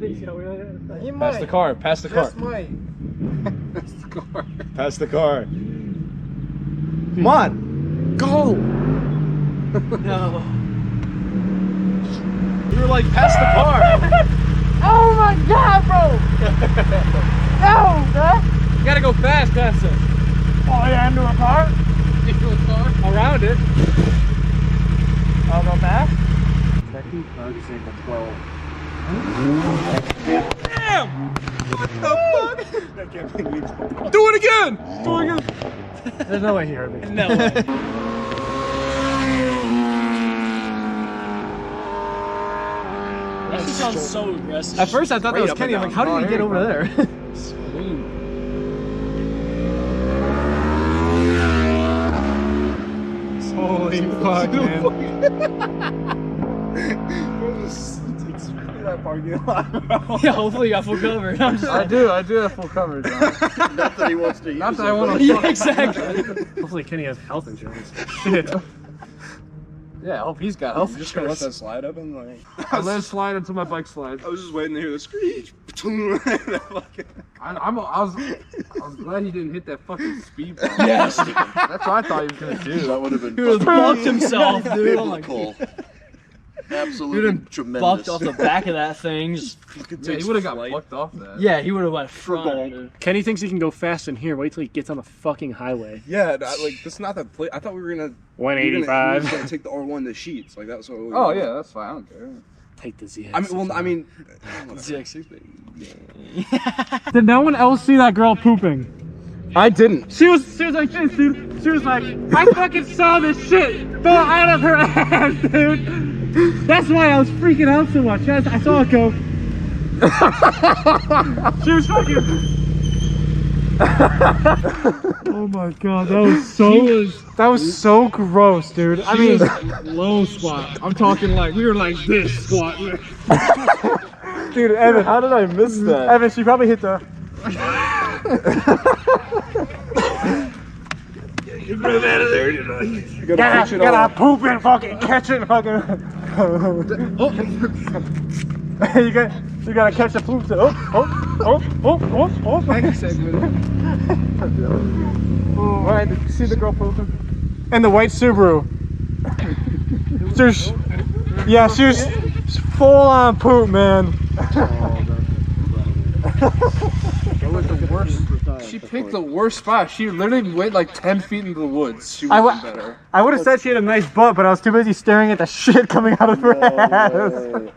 He might. Pass the car. Pass the car. Just might. That's the car. Pass the car. Come on. Go. No. You were like, pass the car. Oh my god, bro! No, man! You gotta go fast past it. Oh yeah, into a car? Into a car? Around it. I'll go fast. Second car, single 12. Damn! What the fuck? Do it again! Do it again! There's no way he heard me. No way. That sounds so aggressive. At first I thought that was Kenny. I'm like, how did he get over there? Holy fuck, man. That parking lot. Yeah, hopefully you got full coverage. I'm just I do have full coverage. Not that he wants to use Not that I want to. yeah, exactly. Hopefully Kenny has health insurance. Shit. Yeah, I hope he's got health Just gonna let insurance. that slide open, like. I let it slide until my bike slides. I was just waiting to hear the screech. I was glad he didn't hit that fucking speed bump. Yes. That's what I thought he was gonna do. That would have been He would have bucked himself, dude. Oh my biblical. He would Absolutely have tremendous. bucked off the back of that thing. Just, Yeah, he would have got plucked off that. yeah, he would have went front. Dude. Kenny thinks he can go fast in here. Wait till he gets on the fucking highway. Yeah, like that's not that play. I thought we were gonna. 185. We were gonna take the R1 to Sheets. Like that's what. We Oh yeah, that's fine. I don't care. Take the ZX. I mean. ZX6, baby. Did no one else see that girl pooping? I didn't. She was like this, dude. She was like, I fucking saw this shit fall out of her ass, dude. That's why I was freaking out so much. I saw it go. She was fucking. Oh my god, that was so gross, dude. I mean, low squat. I'm talking like we were like this squat. Dude, Evan, how did I miss that? Evan, she probably hit the. You Gotta poop and fucking catch it and fucking. you gotta catch the poop. Oh. Hang a second. Alright, did you see the girl pooping? And the white Subaru. She was full on poop, man. It was the worst. She picked the worst spot. She literally went like 10 feet into the woods. She would have been better. I would have said she had a nice butt, but I was too busy staring at the shit coming out of her ass.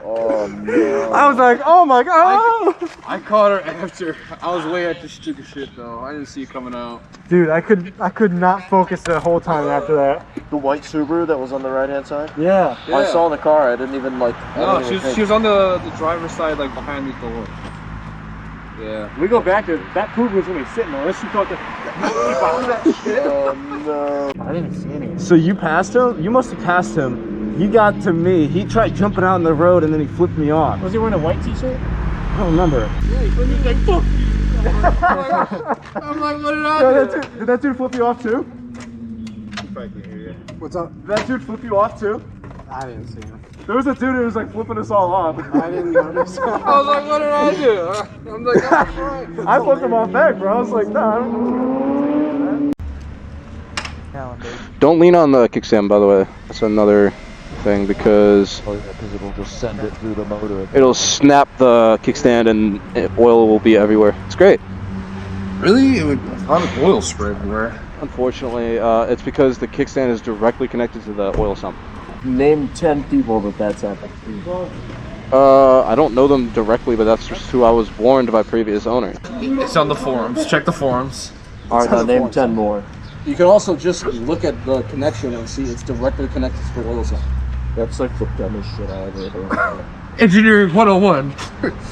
Oh no. I was like, oh my god. I caught her after. I was way at the stupid shit though. I didn't see it coming out. Dude, I could not focus the whole time after that. The white Subaru that was on the right hand side? Yeah. I saw in the car, I didn't even like. No, she was on the driver's side, like behind the door. Yeah. We go back to that poop was when we sitting there. Let's caught the. Oh no. I didn't see any. So you passed him? You must have passed him. He got to me. He tried jumping out on the road and then he flipped me off. Was he wearing a white t-shirt? I don't remember. I'm like, what did I do? Did that dude flip you off too? What's up? Did that dude flip you off too? I didn't see him. There was a dude who was like flipping us all off. I didn't notice. I was like, what did I do? I'm like, I'm right. I flipped him off back, bro. I was like, nah, I don't know. Don't lean on the kickstand, by the way. That's another thing because Because it'll just send it through the motor. it'll snap the kickstand and oil will be everywhere. It's great. Really? It would. How did oil spray everywhere? Unfortunately, it's because the kickstand is directly connected to the oil sump. Name 10 people that's happened. I don't know them directly, but that's just who I was warned by previous owners. It's on the forums. Check the forums. Alright, now name 10 more. You can also just look at the connection and see it's directly connected to the oil sump. That's like the dumbest shit I ever heard. Engineering 101.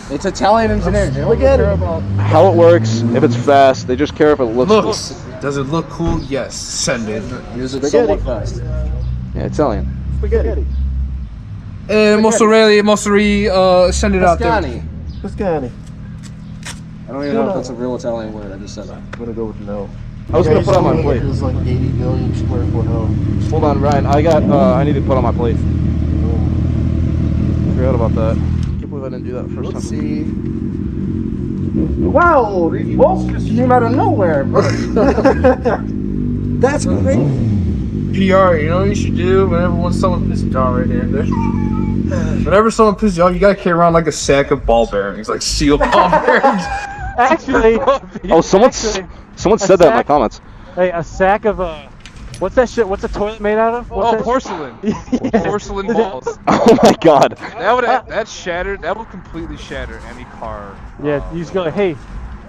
It's Italian engineering. Look at it. How it works, if it's fast, they just care if it looks cool. Does it look cool? Yes. Send it. Use it Spaghetti. somewhat fast. Yeah, Italian. Spaghetti. Mozzarella, send it out there. Pascani. I don't even know if that's a real Italian word, I just said that. I'm gonna go with no. I was gonna put on my plate. It was like 80 million square foot home. Hold on, Ryan. I need to put on my plate. Forgot about that. if I didn't do that first Let's time. see. Wow, these bolts just came out of nowhere. That's great. PR, you know what you should do whenever someone pisses you off right here, dude? Whenever someone pisses you off, you gotta carry around like a sack of ball bearings, like seal ball bearings. Actually, Oh, someone said that in my comments. hey, a sack of what's that shit? What's the toilet made out of? What's that porcelain. Porcelain balls. Oh my god. That shattered. That would completely shatter any car. Yeah, you just go like, hey,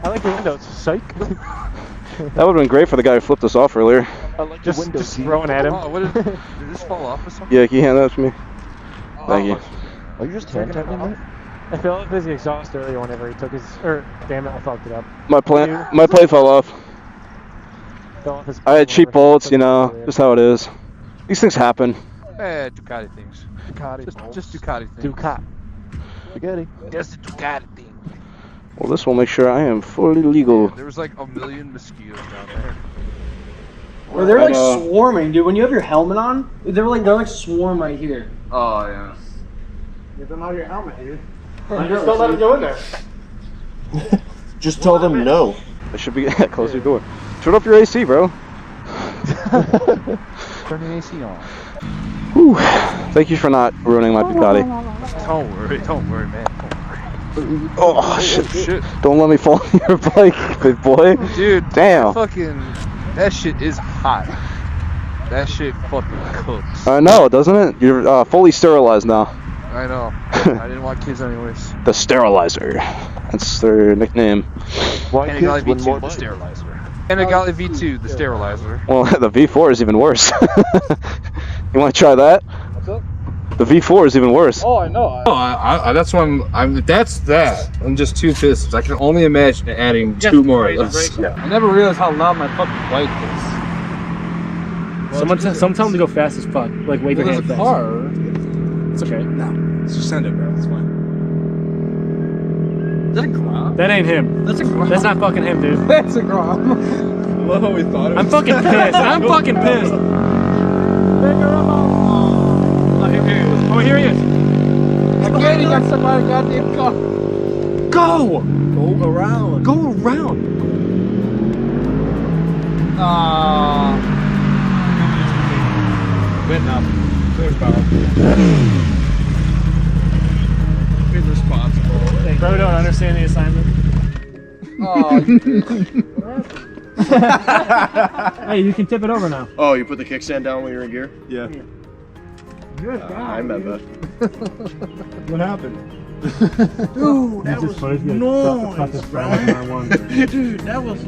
I like your windows, psych. That would have been great for the guy who flipped us off earlier. Just throwing at him. Oh, what did this fall off or something? Yeah, can you hand that to me? Thank you. Are you just hand tapping that? I fell off his exhaust earlier whenever he took his. Damn it, I fucked it up. My plate fell off. Fell off his. I had cheap bolts, you know, just how it is. These things happen. Ducati things. Just Ducati things. Ducati. Spaghetti. Just a Ducati thing. Well, this will make sure I am fully legal. There was like a million mosquitoes down there. Or they're like swarming, dude. When you have your helmet on, they're like swarm right here. Oh, yeah. Get them out of your helmet, dude. Just don't let them go in there. Just tell them no. I should be close your door. Turn up your AC, bro. Turn the AC on. Whew. Thank you for not ruining my Ducati. Don't worry, man. Oh shit! Don't let me fall on your bike, big boy. Dude, damn. That shit is hot. That shit fucking cooks. I know, doesn't it? You're fully sterilized now. I know. I didn't want kids anyways. The sterilizer. That's their nickname. Panigale V2, the sterilizer. Panigale V2, the sterilizer. Well, the V4 is even worse. You want to try that? What's up? The V4 is even worse. Oh, I know. That's why that's that. I'm just two pistons. I can only imagine adding two more of those. Yeah. I never realized how loud my fucking bike is. Someone tell them to go fast as fuck. Like wave your There's hand a fast. car. It's okay. No, just send it, bro. It's fine. Is that a Grom? That ain't him. That's a Grom. That's not fucking him, dude. That's a Grom. I love how we thought it was. I'm fucking pissed. I'm fucking pissed. Oh, here he is. Again, he got somebody goddamn car. Go! Go around. Go around. Went up. Clear power. Be responsible. Bro, don't understand the assignment. Oh, you bitch. Hey, you can tip it over now. Oh, you put the kickstand down when you're in gear? Yeah. Good I remember. What happened? Dude, that was Dude, that was